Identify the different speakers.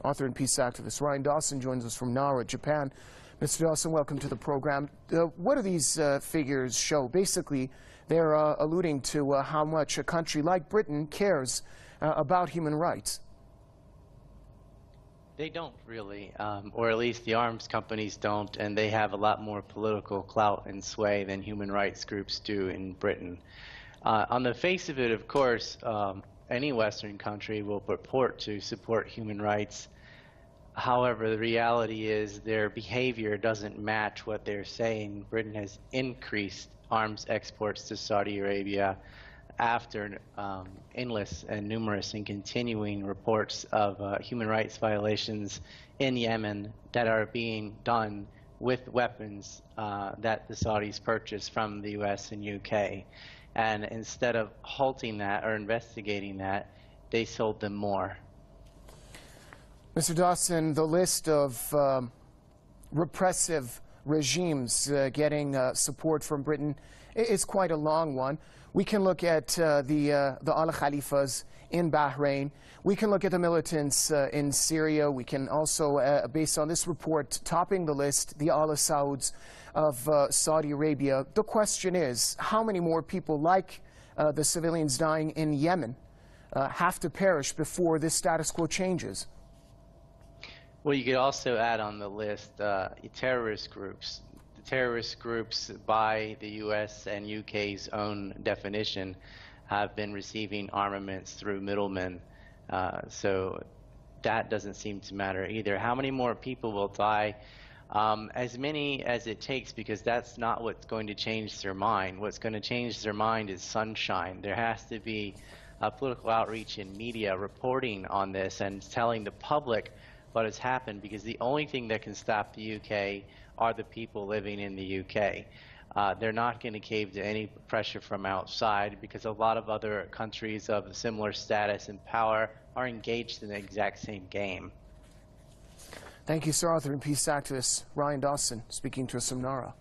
Speaker 1: Author and peace activist Ryan Dawson joins us from Nara, Japan. Mr. Dawson, welcome to the program. What do these figures show? Basically, they're alluding to how much a country like Britain cares about human rights.
Speaker 2: They don't really, or at least the arms companies don't, and they have a lot more political clout and sway than human rights groups do in Britain. On the face of it, of course, any Western country will purport to support human rights. However, the reality is their behavior doesn't match what they're saying. Britain has increased arms exports to Saudi Arabia after endless and numerous and continuing reports of human rights violations in Yemen that are being done with weapons that the Saudis purchased from the US and UK. And instead of halting that or investigating that, they sold them more.
Speaker 1: Mr. Dawson, the list of repressive regimes getting support from Britain is quite a long one. We can look at the Al Khalifas in Bahrain. We can look at the militants in Syria. We can also, based on this report, topping the list, the Al Sauds of Saudi Arabia. The question is, how many more people like the civilians dying in Yemen have to perish before this status quo changes?
Speaker 2: Well, you could also add on the list terrorist groups. The terrorist groups, by the U.S. and U.K.'s own definition, have been receiving armaments through middlemen. So that doesn't seem to matter either. How many more people will die? As many as it takes, because that's not what's going to change their mind. What's going to change their mind is sunshine. There has to be political outreach in media reporting on this and telling the public what has happened, because the only thing that can stop the UK are the people living in the UK. They're not going to cave to any pressure from outside, because a lot of other countries of similar status and power are engaged in the exact same game.
Speaker 1: Thank you, Sir. Author and peace activist Ryan Dawson speaking to us from Nara.